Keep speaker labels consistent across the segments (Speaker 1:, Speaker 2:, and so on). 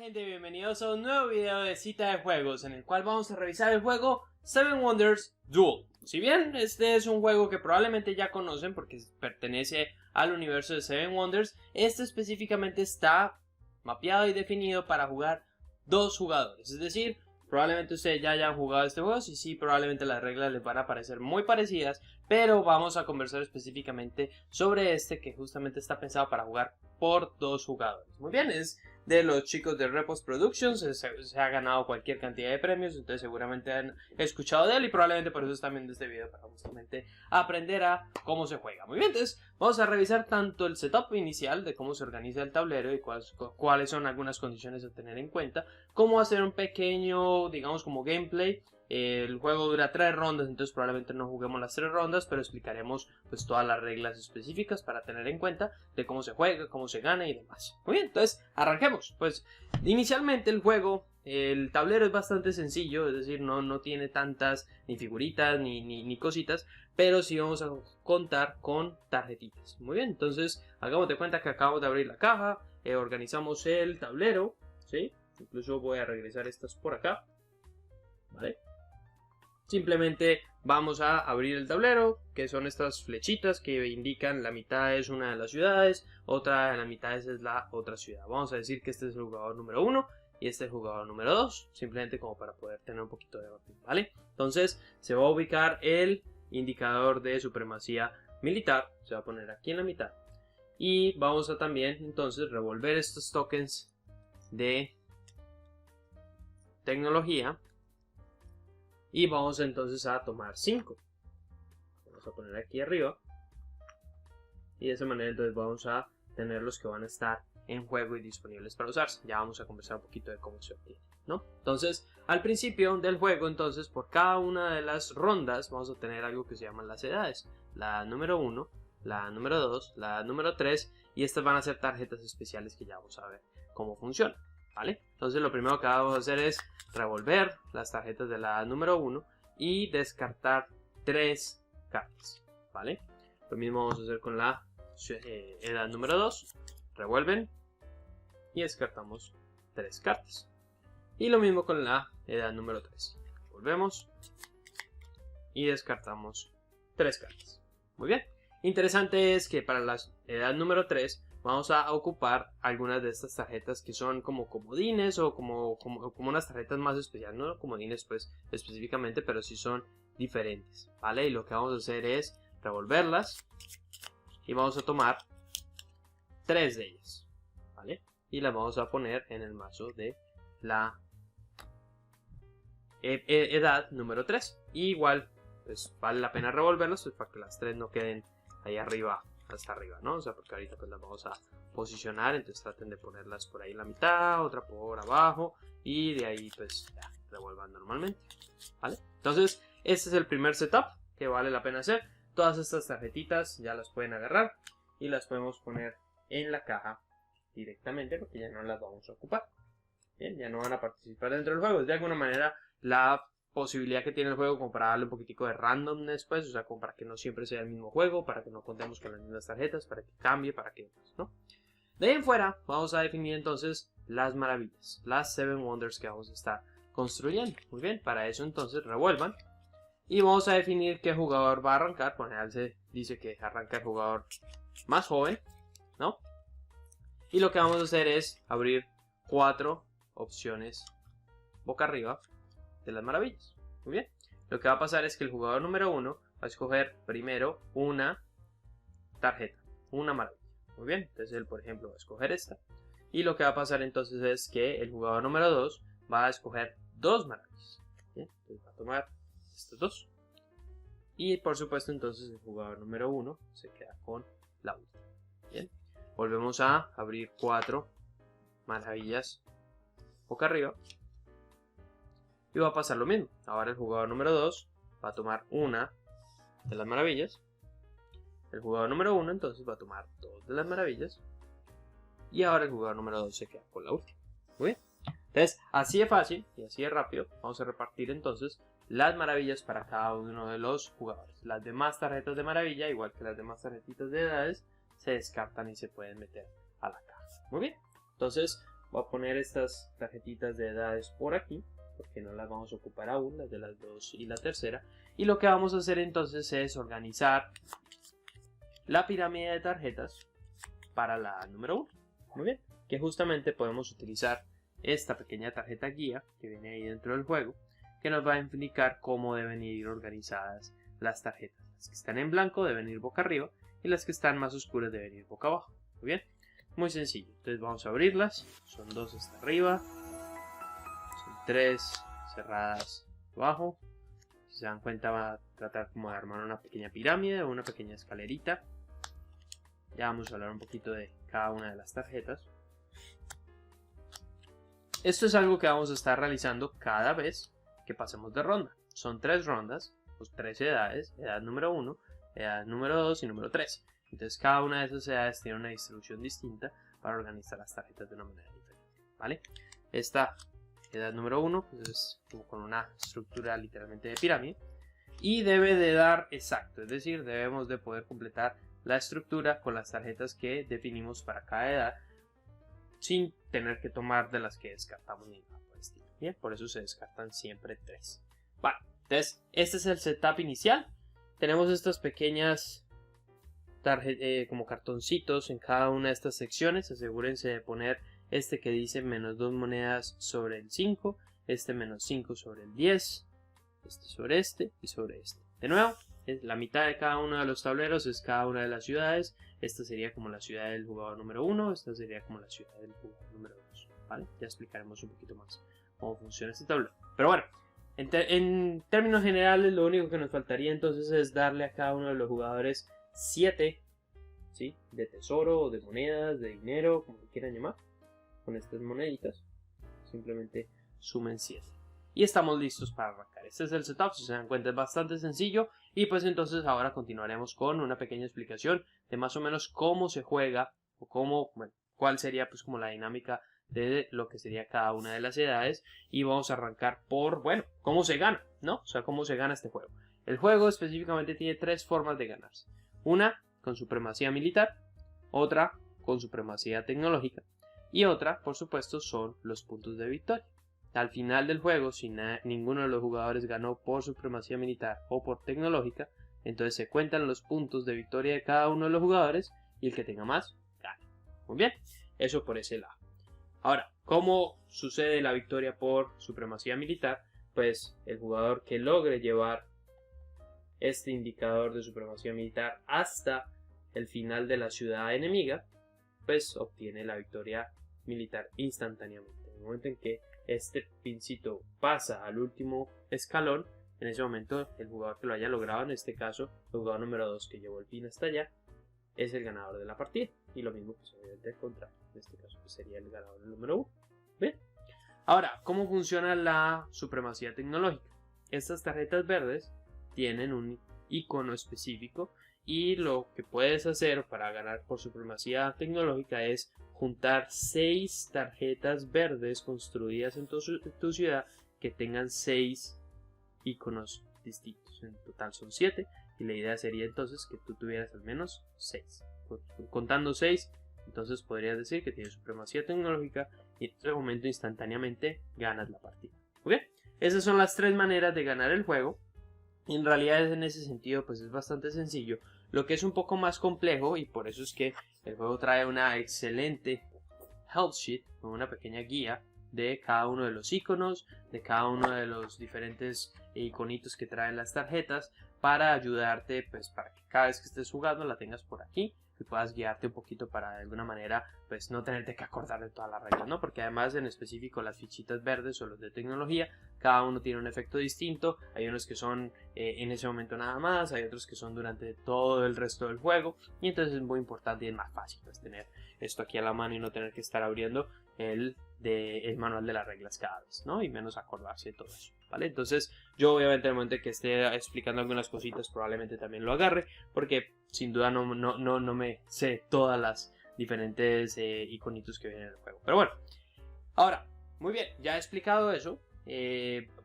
Speaker 1: Gente, bienvenidos a un nuevo video de cita de juegos en el cual vamos a revisar el juego Seven Wonders Duel. Si bien este es un juego que probablemente ya conocen porque pertenece al universo de Seven Wonders, este específicamente está mapeado y definido para jugar dos jugadores. Es decir, probablemente ustedes ya hayan jugado este juego, sí, probablemente las reglas les van a parecer muy parecidas, pero vamos a conversar específicamente sobre este que justamente está pensado para jugar por dos jugadores. Muy bien, es de los chicos de Repos Productions, se ha ganado cualquier cantidad de premios, entonces seguramente han escuchado de él y probablemente por eso están viendo este video para justamente aprender a cómo se juega. Muy bien, entonces vamos a revisar tanto el setup inicial de cómo se organiza el tablero y cuáles son algunas condiciones a tener en cuenta, cómo hacer un pequeño, digamos, como gameplay. El juego dura 3 rondas, entonces probablemente no juguemos las 3 rondas, pero explicaremos pues todas las reglas específicas para tener en cuenta de cómo se juega, cómo se gana y demás. Muy bien, entonces arranquemos. Pues inicialmente el juego, el tablero es bastante sencillo, es decir, no tiene tantas ni figuritas ni cositas, pero sí vamos a contar con tarjetitas. Muy bien, entonces hagamos de cuenta que acabamos de abrir la caja, organizamos el tablero, ¿sí? Incluso voy a regresar estas por acá, ¿vale? Simplemente vamos a abrir el tablero, que son estas flechitas que indican la mitad es una de las ciudades, otra de las mitades es la otra ciudad. Vamos a decir que este es el jugador número 1 y este es el jugador número 2, simplemente como para poder tener un poquito de orden, ¿vale? Entonces se va a ubicar el indicador de supremacía militar, se va a poner aquí en la mitad. Y vamos a también entonces revolver estos tokens de tecnología. Y vamos entonces a tomar 5. Vamos a poner aquí arriba. Y de esa manera entonces vamos a tener los que van a estar en juego y disponibles para usarse. Ya vamos a conversar un poquito de cómo se obtiene, ¿no? Entonces, al principio del juego, entonces, por cada una de las rondas vamos a tener algo que se llaman las edades. La número 1, la número 2, la número 3. Y estas van a ser tarjetas especiales que ya vamos a ver cómo funcionan, ¿vale? Entonces lo primero que vamos a hacer es revolver las tarjetas de la número 1 y descartar 3 cartas, ¿vale? Lo mismo vamos a hacer con la edad número 2, revuelven y descartamos 3 cartas. Y lo mismo con la edad número 3, volvemos y descartamos 3 cartas. Muy bien, interesante es que para la edad número 3 vamos a ocupar algunas de estas tarjetas que son como comodines o como unas tarjetas más especiales, no comodines pues específicamente, pero sí son diferentes, ¿vale? Y lo que vamos a hacer es revolverlas y vamos a tomar 3 de ellas, ¿vale? Y las vamos a poner en el mazo de la edad número 3. Y igual pues vale la pena revolverlas pues, para que las 3 no queden ahí arriba, hasta arriba, ¿no? O sea, porque ahorita pues las vamos a posicionar, entonces traten de ponerlas por ahí en la mitad, otra por abajo y de ahí pues ya, revuelvan normalmente, ¿vale? Entonces, este es el primer setup que vale la pena hacer. Todas estas tarjetitas ya las pueden agarrar y las podemos poner en la caja directamente porque ya no las vamos a ocupar. Bien, ya no van a participar dentro del juego. De alguna manera, la posibilidad que tiene el juego como para darle un poquitico de randomness, pues, o sea, como para que no siempre sea el mismo juego, para que no contemos con las mismas tarjetas, para que cambie, para que, ¿no? De ahí en fuera, vamos a definir entonces las maravillas, las Seven Wonders que vamos a estar construyendo. Muy bien, para eso entonces revuelvan y vamos a definir qué jugador va a arrancar. Por general se dice que arranca el jugador más joven, ¿no? Y lo que vamos a hacer es abrir 4 opciones boca arriba de las maravillas. Muy bien, lo que va a pasar es que el jugador número 1 va a escoger primero una tarjeta, una maravilla. Muy bien, entonces él por ejemplo va a escoger esta. Y lo que va a pasar entonces es que el jugador número 2 va a escoger 2 maravillas. Bien, entonces va a tomar estos 2. Y por supuesto entonces el jugador número 1 se queda con la última. Bien, volvemos a abrir 4 maravillas boca arriba. Y va a pasar lo mismo. Ahora el jugador número 2 va a tomar una de las maravillas. El jugador número 1 entonces va a tomar 2 de las maravillas. Y ahora el jugador número 2 se queda con la última. Muy bien. Entonces, así de fácil y así de rápido vamos a repartir entonces las maravillas para cada uno de los jugadores. Las demás tarjetas de maravilla, igual que las demás tarjetitas de edades, se descartan y se pueden meter a la caja. Muy bien. Entonces, Voy a poner estas tarjetitas de edades por aquí, porque no las vamos a ocupar aún, las de las 2 y la tercera. Y lo que vamos a hacer entonces es organizar la pirámide de tarjetas para la número 1. Muy bien, que justamente podemos utilizar esta pequeña tarjeta guía que viene ahí dentro del juego, que nos va a indicar cómo deben ir organizadas las tarjetas. Las que están en blanco deben ir boca arriba y las que están más oscuras deben ir boca abajo. Muy bien, muy sencillo. Entonces vamos a abrirlas. Son 2 hasta arriba, son 3 cerradas abajo. Si se dan cuenta, va a tratar como de armar una pequeña pirámide o una pequeña escalerita. Ya vamos a hablar un poquito de cada una de las tarjetas. Esto es algo que vamos a estar realizando cada vez que pasemos de ronda. Son 3 rondas, pues 3 edades, edad número 1, edad número 2 y número 3. Entonces cada una de esas edades tiene una distribución distinta para organizar las tarjetas de una manera diferente, ¿vale? Esta edad número 1 pues es como con una estructura literalmente de pirámide y debe de dar exacto, es decir, debemos de poder completar la estructura con las tarjetas que definimos para cada edad sin tener que tomar de las que descartamos ni nada por el estilo. Bien, por eso se descartan siempre 3. Vale, entonces este es el setup inicial. Tenemos estas pequeñas como cartoncitos en cada una de estas secciones. Asegúrense de poner este que dice menos 2 monedas sobre el 5, este menos 5 sobre el 10, este sobre este y sobre este. De nuevo, la mitad de cada uno de los tableros es cada una de las ciudades. Esta sería como la ciudad del jugador número 1, esta sería como la ciudad del jugador número 2, ¿vale? Ya explicaremos un poquito más cómo funciona este tablero. Pero bueno, en términos generales, lo único que nos faltaría entonces es darle a cada uno de los jugadores 7, ¿sí? De tesoro, o de monedas, de dinero, como lo quieran llamar. Con estas moneditas, simplemente sumen 7. Y estamos listos para arrancar. Este es el setup, si se dan cuenta es bastante sencillo. Y pues entonces ahora continuaremos con una pequeña explicación de más o menos cómo se juega o cómo, bueno, cuál sería pues como la dinámica de lo que sería cada una de las edades. Y vamos a arrancar por, bueno, cómo se gana, ¿no? O sea, cómo se gana este juego. El juego específicamente tiene 3 formas de ganarse. Una con supremacía militar, otra con supremacía tecnológica y otra, por supuesto, son los puntos de victoria. Al final del juego, si ninguno de los jugadores ganó por supremacía militar o por tecnológica, entonces se cuentan los puntos de victoria de cada uno de los jugadores y el que tenga más, gana. Muy bien, eso por ese lado. Ahora, ¿cómo sucede la victoria por supremacía militar? Pues el jugador que logre llevar este indicador de supremacía militar hasta el final de la ciudad enemiga, pues obtiene la victoria militar instantáneamente. En el momento en que este pincito pasa al último escalón, en ese momento el jugador que lo haya logrado, en este caso el jugador número 2 que llevó el pin hasta allá, es el ganador de la partida. Y lo mismo pues obviamente al contrario, en este caso pues, sería el ganador del número 1. ¿Bien? Ahora, ¿cómo funciona la supremacía tecnológica? Estas tarjetas verdes tienen un icono específico y lo que puedes hacer para ganar por supremacía tecnológica es juntar 6 tarjetas verdes construidas en tu ciudad que tengan 6 iconos distintos. En total son 7 y la idea sería entonces que tú tuvieras al menos 6. Contando 6, entonces podrías decir que tienes supremacía tecnológica y en ese momento instantáneamente ganas la partida. ¿Ok? Esas son las 3 maneras de ganar el juego. Y en realidad en ese sentido pues es bastante sencillo. Lo que es un poco más complejo, y por eso es que el juego trae una excelente help sheet, una pequeña guía de cada uno de los iconos, de cada uno de los diferentes iconitos que traen las tarjetas, para ayudarte, pues para que cada vez que estés jugando la tengas por aquí y puedas guiarte un poquito para de alguna manera pues no tenerte que acordar de todas las reglas, ¿no? Porque además en específico las fichitas verdes o los de tecnología, cada uno tiene un efecto distinto. Hay unos que son en ese momento nada más, hay otros que son durante todo el resto del juego, y entonces es muy importante y es más fácil pues tener esto aquí a la mano y no tener que estar abriendo el manual de las reglas cada vez, ¿no? Y menos acordarse de todo eso, ¿vale? Entonces yo obviamente en el momento que esté explicando algunas cositas probablemente también lo agarre, porque sin duda no me sé todas las diferentes iconitos que vienen en el juego. Pero bueno, ahora, muy bien, ya he explicado eso.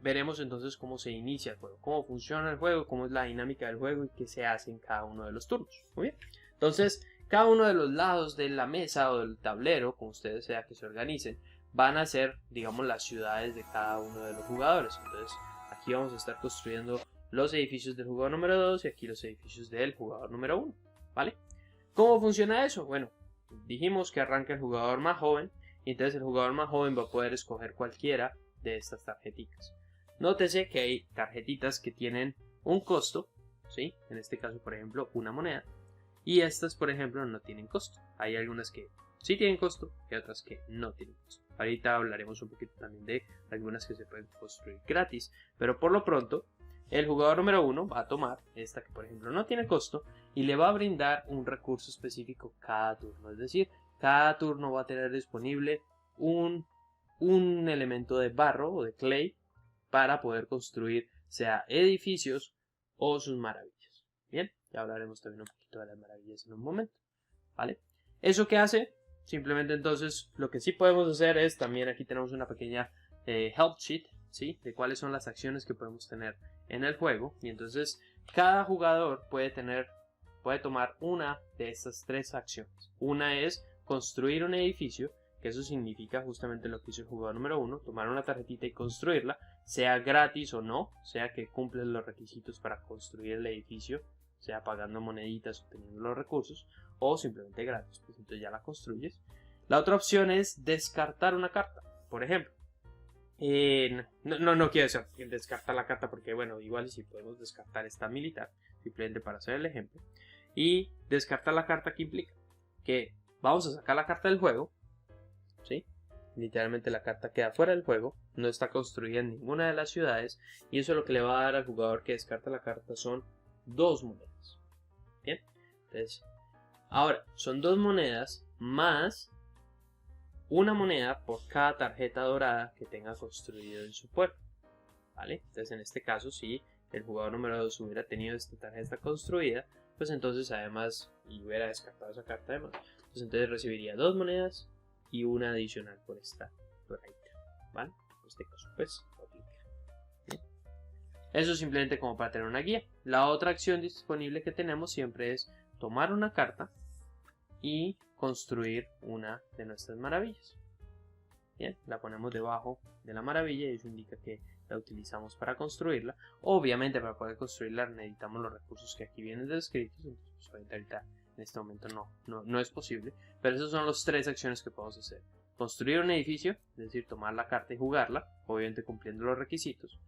Speaker 1: Veremos entonces cómo se inicia el juego, cómo funciona el juego, cómo es la dinámica del juego y qué se hace en cada uno de los turnos. Muy bien, entonces cada uno de los lados de la mesa o del tablero, como ustedes sea que se organicen, van a ser, digamos, las ciudades de cada uno de los jugadores. Entonces aquí vamos a estar construyendo los edificios del jugador número 2 y aquí los edificios del jugador número 1, ¿vale? ¿Cómo funciona eso? Bueno, dijimos que arranca el jugador más joven y entonces el jugador más joven va a poder escoger cualquiera de estas tarjetitas. Nótese que hay tarjetitas que tienen un costo, ¿sí? En este caso, por ejemplo, una moneda, y estas, por ejemplo, no tienen costo. Hay algunas que sí tienen costo y otras que no tienen costo. Ahorita hablaremos un poquito también de algunas que se pueden construir gratis, pero por lo pronto el jugador número 1 va a tomar esta que por ejemplo no tiene costo y le va a brindar un recurso específico cada turno. Es decir, cada turno va a tener disponible un elemento de barro o de clay para poder construir sea edificios o sus maravillas. Bien, ya hablaremos también un poquito de las maravillas en un momento, ¿vale? ¿Eso qué hace? Simplemente entonces lo que sí podemos hacer es, también aquí tenemos una pequeña help sheet, ¿sí? De cuáles son las acciones que podemos tener en el juego, y entonces cada jugador puede tomar una de estas tres acciones. Una es construir un edificio, que eso significa justamente lo que hizo el jugador número 1, tomar una tarjetita y construirla, sea gratis o no, sea que cumplen los requisitos para construir el edificio, sea pagando moneditas, obteniendo los recursos, o simplemente gratis, pues entonces ya la construyes. La otra opción es descartar una carta, por ejemplo. No quiero decir descartar la carta porque, bueno, igual si podemos descartar esta militar, simplemente para hacer el ejemplo. Y descartar la carta, que implica que vamos a sacar la carta del juego, ¿sí? Literalmente la carta queda fuera del juego, no está construida en ninguna de las ciudades, y eso lo que le va a dar al jugador que descarta la carta son 2 monedas. Bien, entonces, ahora son 2 monedas más una moneda por cada tarjeta dorada que tenga construido en su puerto, ¿vale? Entonces en este caso, si el jugador número 2 hubiera tenido esta tarjeta construida, pues entonces además, y hubiera descartado esa carta además, pues entonces recibiría 2 monedas y una adicional por esta doradita, ¿vale? En este caso pues aplica. ¿Bien? Eso simplemente como para tener una guía. La otra acción disponible que tenemos siempre es tomar una carta y construir una de nuestras maravillas. Bien, la ponemos debajo de la maravilla y eso indica que la utilizamos para construirla. Obviamente para poder construirla necesitamos los recursos que aquí vienen descritos, entonces pues, ahorita en este momento no es posible, pero esas son las 3 acciones que podemos hacer. Construir un edificio, es decir, tomar la carta y jugarla, obviamente cumpliendo los requisitos.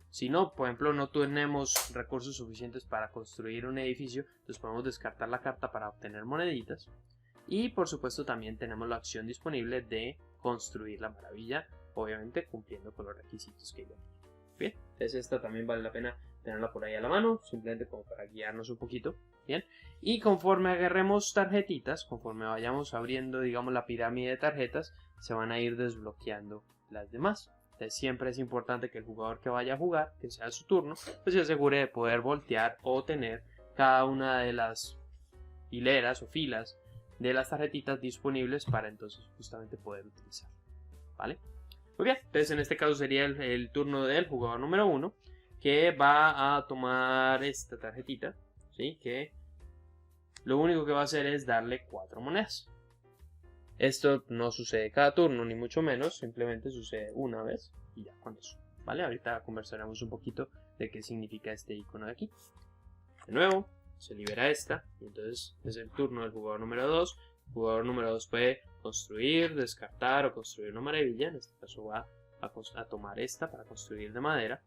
Speaker 1: Si no, por ejemplo, no tenemos recursos suficientes para construir un edificio, entonces podemos descartar la carta para obtener moneditas. Y por supuesto también tenemos la opción disponible de construir la maravilla, obviamente cumpliendo con los requisitos que yo. Bien, entonces esta también vale la pena tenerla por ahí a la mano, simplemente como para guiarnos un poquito. Bien, y conforme agarremos tarjetitas, conforme vayamos abriendo, digamos, la pirámide de tarjetas, se van a ir desbloqueando las demás. Entonces siempre es importante que el jugador que vaya a jugar, que sea su turno, pues se asegure de poder voltear o tener cada una de las hileras o filas de las tarjetitas disponibles para entonces justamente poder utilizar, ¿vale? Muy bien, entonces en este caso sería el turno del jugador número 1, que va a tomar esta tarjetita, ¿sí? Que lo único que va a hacer es darle 4 monedas. Esto no sucede cada turno, ni mucho menos, simplemente sucede una vez y ya con eso, ¿vale? Ahorita conversaremos un poquito de qué significa este icono de aquí. De nuevo, se libera esta y entonces es el turno del jugador número 2. El jugador número 2 puede construir, descartar o construir una maravilla. En este caso va a tomar esta para construir de madera.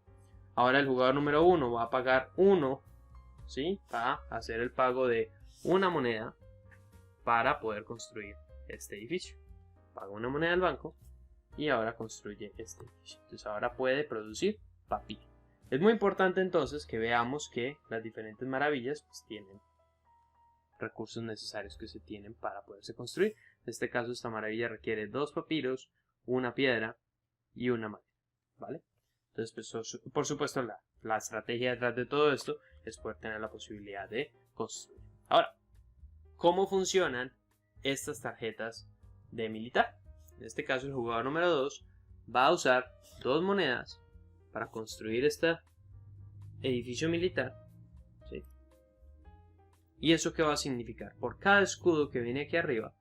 Speaker 1: Ahora el jugador número 1 va a pagar 1, ¿sí? Va a hacer el pago de una moneda para poder construir este edificio. Paga una moneda al banco y ahora construye este edificio. Entonces ahora puede producir papiro. Es muy importante entonces que veamos que las diferentes maravillas pues, tienen recursos necesarios que se tienen para poderse construir. En este caso esta maravilla requiere 2 papiros, una piedra y una madera, ¿vale? Entonces pues, por supuesto la estrategia detrás de todo esto es poder tener la posibilidad de construir. Ahora, ¿cómo funcionan estas tarjetas de militar? En este caso el jugador número 2 va a usar 2 monedas para construir este edificio militar, ¿sí? ¿Y eso qué va a significar? Por cada escudo que viene aquí arriba,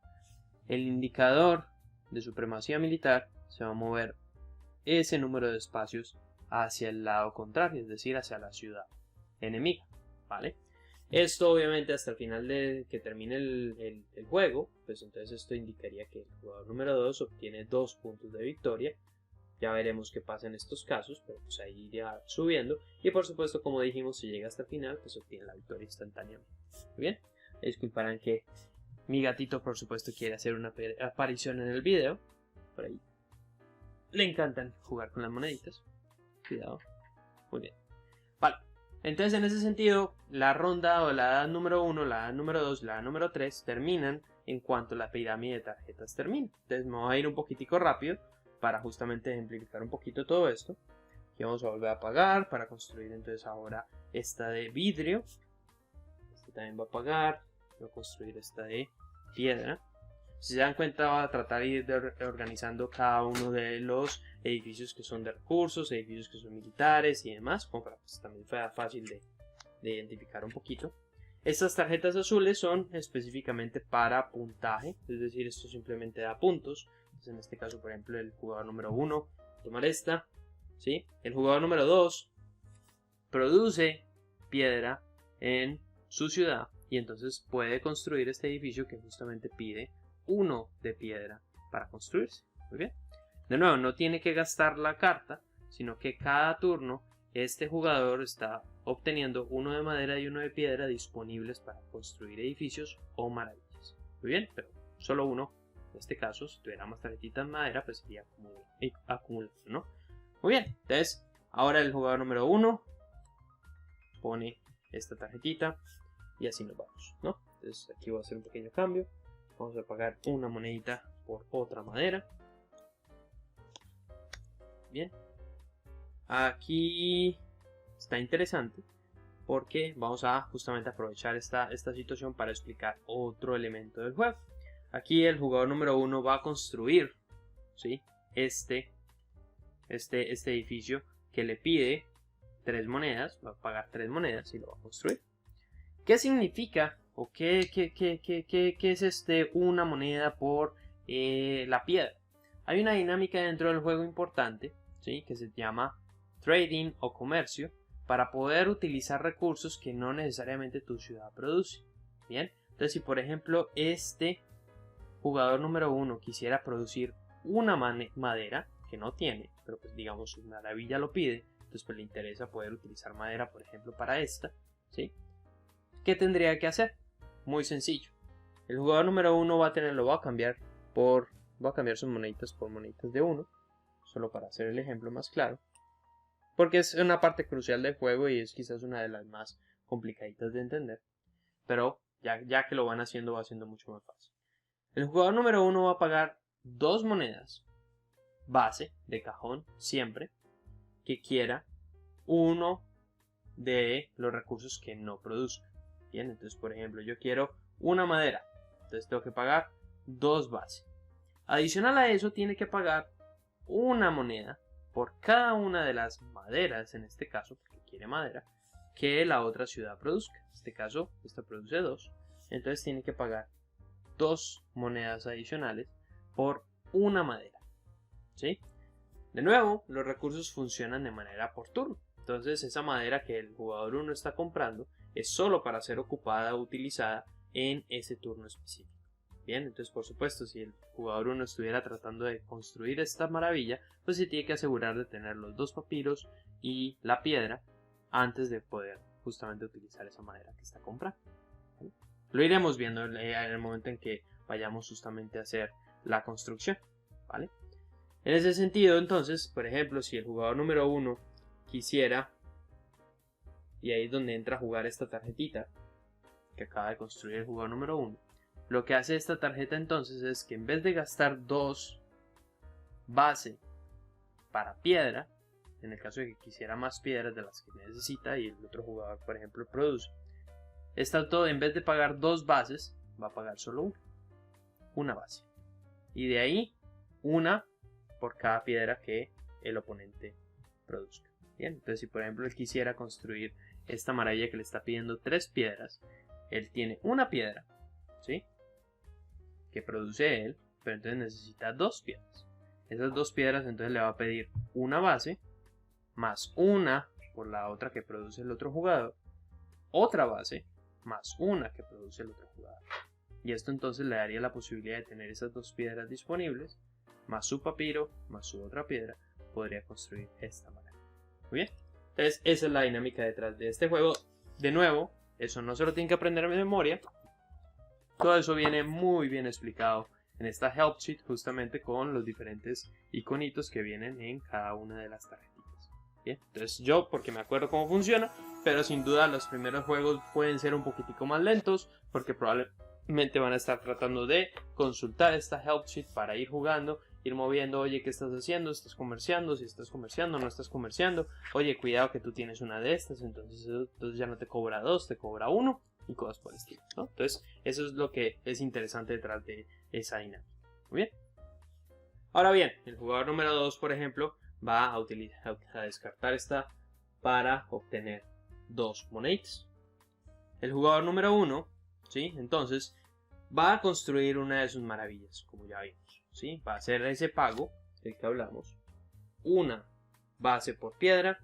Speaker 1: el indicador de supremacía militar se va a mover ese número de espacios hacia el lado contrario, es decir, hacia la ciudad enemiga, ¿vale? Esto obviamente hasta el final de que termine el juego, pues entonces esto indicaría que el jugador número 2 obtiene 2 puntos de victoria. Ya veremos qué pasa en estos casos, pero pues ahí iría subiendo. Y por supuesto, como dijimos, si llega hasta el final, pues obtiene la victoria instantáneamente. Muy bien, disculparán que mi gatito por supuesto quiere hacer una aparición en el video. Por ahí le encantan jugar con las moneditas. Cuidado. Muy bien. Vale. Entonces en ese sentido, la ronda o la edad número 1, la edad número 2, la edad número 3 terminan en cuanto la pirámide de tarjetas termina. Entonces me voy a ir un poquitico rápido para justamente ejemplificar un poquito todo esto. Aquí vamos a volver a pagar para construir entonces ahora esta de vidrio. Este también va a pagar. Voy a construir esta de piedra. Si se dan cuenta, va a tratar de ir organizando cada uno de los edificios que son de recursos, edificios que son militares y demás, como para pues, también sea fácil de identificar un poquito. Estas tarjetas azules son específicamente para puntaje, es decir, esto simplemente da puntos. Entonces, en este caso, por ejemplo, el jugador número 1 tomar esta, ¿sí? El jugador número 2 produce piedra en su ciudad y entonces puede construir este edificio que justamente pide 1 de piedra para construirse. Muy bien. De nuevo, no tiene que gastar la carta, sino que cada turno este jugador está obteniendo 1 de madera y 1 de piedra disponibles para construir edificios o maravillas. Muy bien, pero solo uno. En este caso, si tuviera más tarjetitas de madera, pues sería acumulando, ¿no? Muy bien, entonces ahora el jugador número 1 pone esta tarjetita y así nos vamos, ¿no? Entonces aquí voy a hacer un pequeño cambio. Vamos a pagar una monedita por otra madera. Bien. Aquí está interesante porque vamos a justamente aprovechar esta situación para explicar otro elemento del juego. Aquí el jugador número 1 va a construir, ¿sí? este edificio que le pide 3 monedas. Va a pagar 3 monedas y lo va a construir. ¿Qué significa o qué es una moneda por la piedra? Hay una dinámica dentro del juego importante, ¿sí? Que se llama trading o comercio para poder utilizar recursos que no necesariamente tu ciudad produce. Bien, entonces si por ejemplo este jugador número 1 quisiera producir una madera que no tiene, pero pues digamos su maravilla lo pide, entonces pues le interesa poder utilizar madera por ejemplo para esta, ¿sí? ¿Qué tendría que hacer? Muy sencillo. El jugador número 1 va a cambiar sus moneditas por moneditas de 1, solo para hacer el ejemplo más claro, porque es una parte crucial del juego y es quizás una de las más complicaditas de entender, pero ya que lo van haciendo va siendo mucho más fácil. El jugador número 1 va a pagar 2 monedas base de cajón siempre que quiera uno de los recursos que no produzca. Bien, entonces por ejemplo yo quiero una madera, entonces tengo que pagar 2 bases. Adicional a eso tiene que pagar una moneda por cada una de las maderas, en este caso, porque quiere madera, que la otra ciudad produzca. En este caso, esta produce 2, entonces tiene que pagar 2 monedas adicionales por una madera, ¿sí? De nuevo, los recursos funcionan de manera por turno. Entonces esa madera que el jugador 1 está comprando es solo para ser ocupada o utilizada en ese turno específico. Bien, entonces por supuesto si el jugador 1 estuviera tratando de construir esta maravilla, pues se tiene que asegurar de tener los 2 papiros y la piedra antes de poder justamente utilizar esa madera que está comprando. ¿Vale? Lo iremos viendo en el momento en que vayamos justamente a hacer la construcción, ¿vale? En ese sentido, entonces, por ejemplo, si el jugador número 1 quisiera, y ahí es donde entra a jugar esta tarjetita que acaba de construir el jugador número 1, lo que hace esta tarjeta entonces es que en vez de gastar 2 base para piedra, en el caso de que quisiera más piedras de las que necesita y el otro jugador por ejemplo produce, en vez de pagar 2 bases va a pagar solo una base, y de ahí una por cada piedra que el oponente produzca. Bien, entonces si por ejemplo él quisiera construir esta maravilla que le está pidiendo 3 piedras, él tiene una piedra, ¿sí?, que produce él, pero entonces necesita 2 piedras. esas 2 piedras, entonces le va a pedir una base, más una por la otra que produce el otro jugador, otra base, más una que produce el otro jugador. Y esto entonces le daría la posibilidad de tener esas 2 piedras disponibles, más su papiro, más su otra piedra, podría construir esta manera. Muy bien, entonces esa es la dinámica detrás de este juego. De nuevo, eso no se lo tienen que aprender de memoria. Todo eso viene muy bien explicado en esta help sheet, justamente con los diferentes iconitos que vienen en cada una de las tarjetitas. Bien, entonces yo, porque me acuerdo cómo funciona, pero sin duda los primeros juegos pueden ser un poquitico más lentos, porque probablemente van a estar tratando de consultar esta help sheet para ir jugando, ir moviendo. Oye, ¿qué estás haciendo? ¿Estás comerciando? Si estás comerciando, no estás comerciando. Oye, cuidado que tú tienes una de estas, entonces ya no te cobra 2, te cobra 1 y cosas por el estilo, ¿no? Entonces eso es lo que es interesante detrás de esa dinámica. Muy bien. Ahora bien, el jugador número 2, por ejemplo, va a descartar esta para obtener 2 moneditas. El jugador número 1, ¿sí? Entonces va a construir una de sus maravillas, como ya vimos, ¿sí? Va a hacer ese pago del que hablamos. Una base por piedra,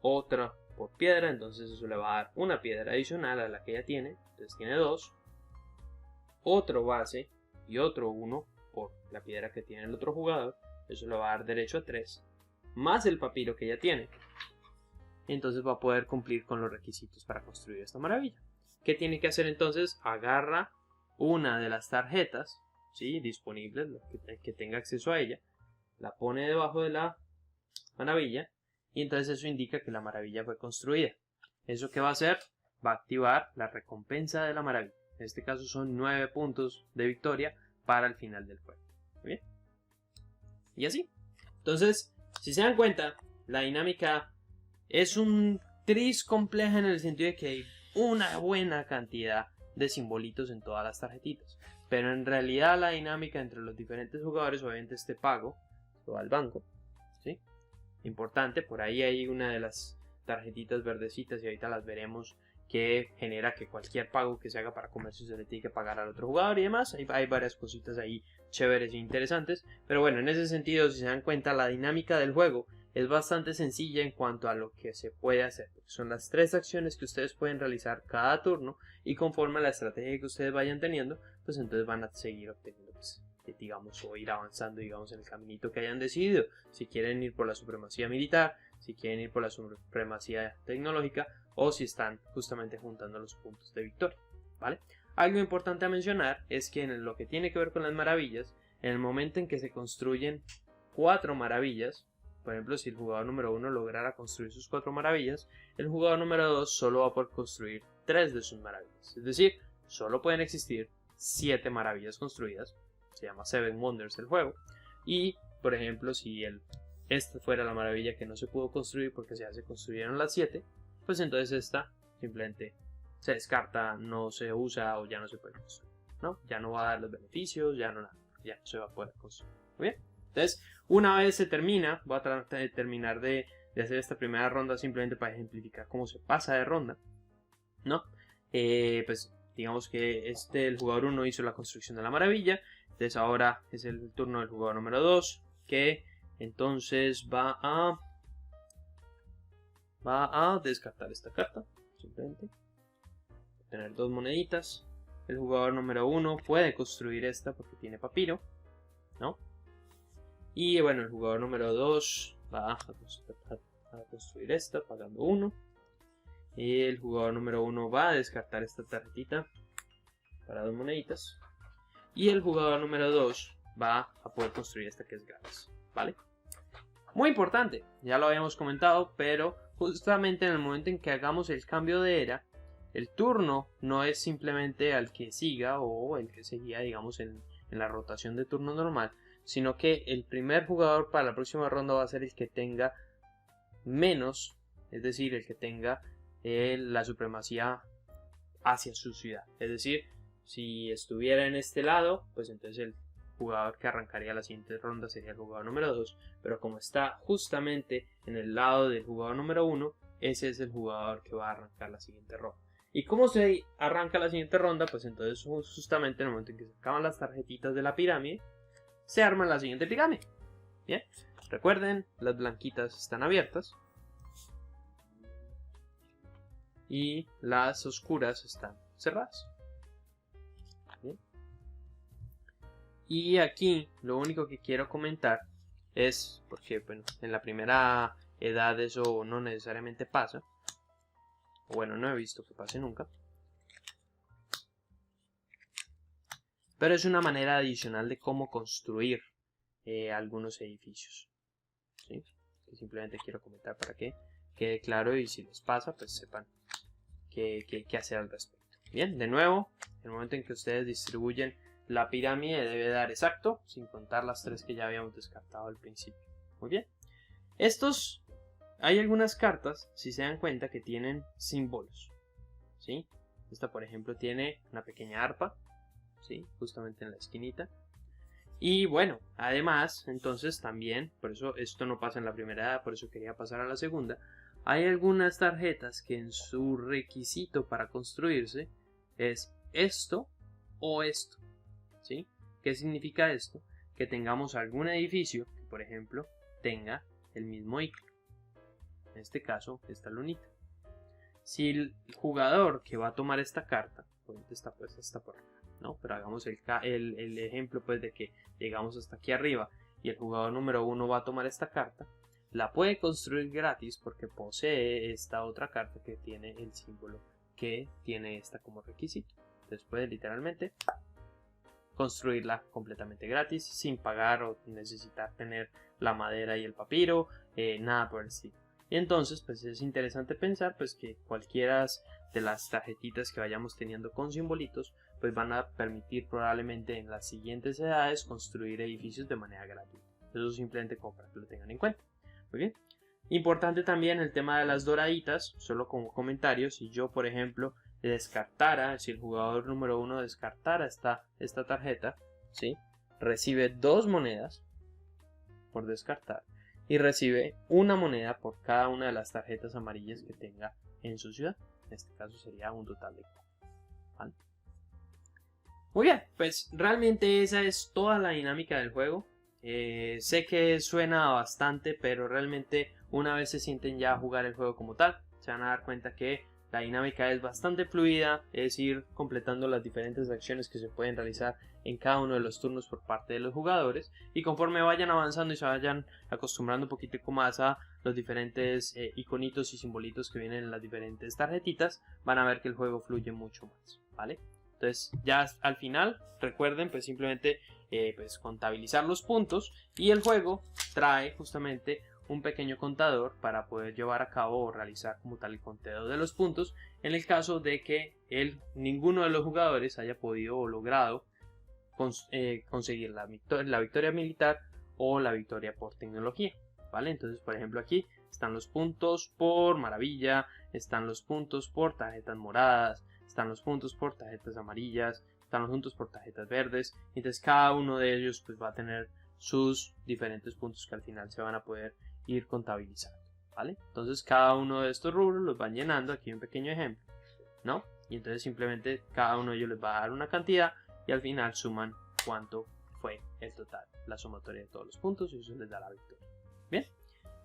Speaker 1: otra por piedra, entonces eso le va a dar una piedra adicional a la que ya tiene, entonces tiene 2. Otro base y otro 1 por la piedra que tiene el otro jugador, eso le va a dar derecho a 3, más el papiro que ya tiene. Entonces va a poder cumplir con los requisitos para construir esta maravilla. ¿Qué tiene que hacer entonces? Agarra una de las tarjetas, ¿sí?, disponibles, que tenga acceso a ella, la pone debajo de la maravilla y entonces eso indica que la maravilla fue construida. ¿Eso qué va a hacer? Va a activar la recompensa de la maravilla. En este caso son 9 puntos de victoria para el final del juego. ¿Muy bien? Y así. Entonces, si se dan cuenta, la dinámica es un tris compleja en el sentido de que hay una buena cantidad de simbolitos en todas las tarjetitas. Pero en realidad la dinámica entre los diferentes jugadores, obviamente este pago, se va al banco, ¿sí? Importante, por ahí hay una de las tarjetitas verdecitas y ahorita las veremos, que genera que cualquier pago que se haga para comercio se le tiene que pagar al otro jugador y demás. Hay varias cositas ahí chéveres e interesantes, pero bueno, en ese sentido, si se dan cuenta, la dinámica del juego es bastante sencilla en cuanto a lo que se puede hacer. Son las 3 acciones que ustedes pueden realizar cada turno y conforme a la estrategia que ustedes vayan teniendo, pues entonces van a seguir obteniendo, pues, digamos, o ir avanzando, digamos, en el caminito que hayan decidido. Si quieren ir por la supremacía militar, si quieren ir por la supremacía tecnológica, o si están justamente juntando los puntos de victoria, ¿vale? Algo importante a mencionar es que en lo que tiene que ver con las maravillas, en el momento en que se construyen 4 maravillas, por ejemplo, si el jugador número 1 lograra construir sus 4 maravillas, el jugador número 2 solo va a poder construir 3 de sus maravillas. Es decir, solo pueden existir 7 maravillas construidas. Se llama Seven Wonders el juego. Y, por ejemplo, si esta fuera la maravilla que no se pudo construir porque ya se construyeron las 7, pues entonces esta simplemente se descarta, no se usa o ya no se puede construir, ¿no? Ya no va a dar los beneficios, ya no nada, ya no se va a poder construir. Muy bien. Entonces, una vez se termina, voy a tratar de terminar de hacer esta primera ronda simplemente para ejemplificar cómo se pasa de ronda, ¿no? Pues digamos que el jugador 1 hizo la construcción de la maravilla, entonces ahora es el turno del jugador número 2, que entonces va a descartar esta carta, simplemente, tener 2 moneditas. El jugador número 1 puede construir esta porque tiene papiro, ¿no? Y bueno, el jugador número 2 va a construir esta pagando 1. Y el jugador número 1 va a descartar esta tarjetita para 2 moneditas. Y el jugador número 2 va a poder construir esta que es gratis, ¿vale? Muy importante, ya lo habíamos comentado, pero justamente en el momento en que hagamos el cambio de era, el turno no es simplemente al que siga o el que seguía, digamos, en la rotación de turno normal, sino que el primer jugador para la próxima ronda va a ser el que tenga menos, es decir, el que tenga la supremacía hacia su ciudad. Es decir, si estuviera en este lado, pues entonces el jugador que arrancaría la siguiente ronda sería el jugador número 2, pero como está justamente en el lado del jugador número 1, ese es el jugador que va a arrancar la siguiente ronda. ¿Y cómo se arranca la siguiente ronda? Pues entonces justamente en el momento en que se acaban las tarjetitas de la pirámide, se arma la siguiente pirámide. Bien, recuerden, las blanquitas están abiertas y las oscuras están cerradas. Bien. Y aquí lo único que quiero comentar es, porque bueno, en la primera edad eso no necesariamente pasa, bueno, no he visto que pase nunca, pero es una manera adicional de cómo construir algunos edificios, ¿sí? Que simplemente quiero comentar para que quede claro, y si les pasa pues sepan qué hacer al respecto. Bien, de nuevo, el momento en que ustedes distribuyen la pirámide debe dar exacto, sin contar las 3 que ya habíamos descartado al principio. Muy bien. Hay algunas cartas, si se dan cuenta, que tienen símbolos, ¿sí? Esta, por ejemplo, tiene una pequeña arpa, ¿sí? Justamente en la esquinita. Y bueno, además, entonces también, por eso esto no pasa en la primera edad, por eso quería pasar a la segunda. Hay algunas tarjetas que en su requisito para construirse es esto o esto, ¿sí? ¿Qué significa esto? Que tengamos algún edificio que, por ejemplo, tenga el mismo icono. En este caso, esta lunita. Si el jugador que va a tomar esta carta, está puesta hasta por acá, ¿no? Pero hagamos el ejemplo pues de que llegamos hasta aquí arriba y el jugador número 1 va a tomar esta carta, la puede construir gratis porque posee esta otra carta que tiene el símbolo que tiene esta como requisito. Entonces puede literalmente construirla completamente gratis, sin pagar o necesitar tener la madera y el papiro, nada por el estilo. Y entonces pues es interesante pensar pues que cualquiera de las tarjetitas que vayamos teniendo con simbolitos pues van a permitir probablemente en las siguientes edades construir edificios de manera gratuita. Eso simplemente como para que lo tengan en cuenta. Muy bien. Importante también el tema de las doraditas, solo como comentario, si yo por ejemplo descartara, si el jugador número 1 descartara esta tarjeta, ¿sí? Recibe 2 monedas por descartar y recibe una moneda por cada una de las tarjetas amarillas que tenga en su ciudad. En este caso sería un total de 4. ¿Vale? Muy bien, pues realmente esa es toda la dinámica del juego. Sé que suena bastante, pero realmente una vez se sienten ya a jugar el juego como tal, se van a dar cuenta que la dinámica es bastante fluida, es ir completando las diferentes acciones que se pueden realizar en cada uno de los turnos por parte de los jugadores, y conforme vayan avanzando y se vayan acostumbrando un poquito más a los diferentes iconitos y simbolitos que vienen en las diferentes tarjetitas, van a ver que el juego fluye mucho más, ¿vale? Entonces ya al final recuerden pues simplemente pues contabilizar los puntos, y el juego trae justamente un pequeño contador para poder llevar a cabo o realizar como tal el conteo de los puntos en el caso de que ninguno de los jugadores haya podido o logrado conseguir la victoria militar o la victoria por tecnología, ¿vale? Entonces por ejemplo aquí están los puntos por maravilla, están los puntos por tarjetas moradas, están los puntos por tarjetas amarillas, están los puntos por tarjetas verdes. Entonces cada uno de ellos pues va a tener sus diferentes puntos que al final se van a poder ir contabilizando, ¿vale? Entonces cada uno de estos rubros los van llenando. Aquí un pequeño ejemplo, ¿no? Y entonces simplemente cada uno de ellos les va a dar una cantidad y al final suman cuánto fue el total, la sumatoria de todos los puntos, y eso les da la victoria. Bien,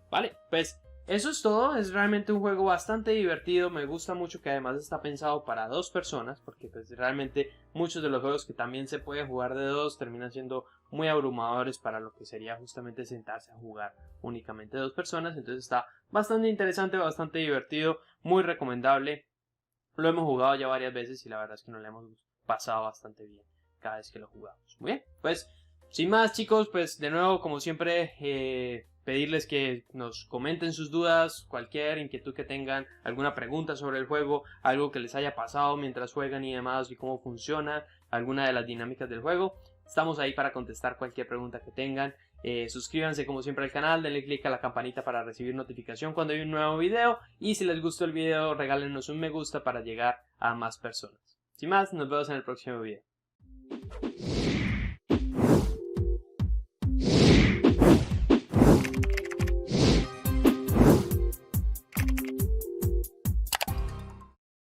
Speaker 1: vale, pues eso es todo. Es realmente un juego bastante divertido. Me gusta mucho que además está pensado para 2 personas, porque pues realmente muchos de los juegos que también se puede jugar de 2 terminan siendo muy abrumadores para lo que sería justamente sentarse a jugar únicamente 2 personas. Entonces está bastante interesante, bastante divertido, muy recomendable. Lo hemos jugado ya varias veces y la verdad es que nos lo hemos pasado bastante bien cada vez que lo jugamos. Muy bien, pues sin más chicos, pues de nuevo como siempre pedirles que nos comenten sus dudas, cualquier inquietud que tengan, alguna pregunta sobre el juego, algo que les haya pasado mientras juegan y demás, y cómo funciona alguna de las dinámicas del juego. Estamos ahí para contestar cualquier pregunta que tengan. Suscríbanse como siempre al canal, denle click a la campanita para recibir notificación cuando hay un nuevo video, y si les gustó el video regálenos un me gusta para llegar a más personas. Sin más, nos vemos en el próximo video.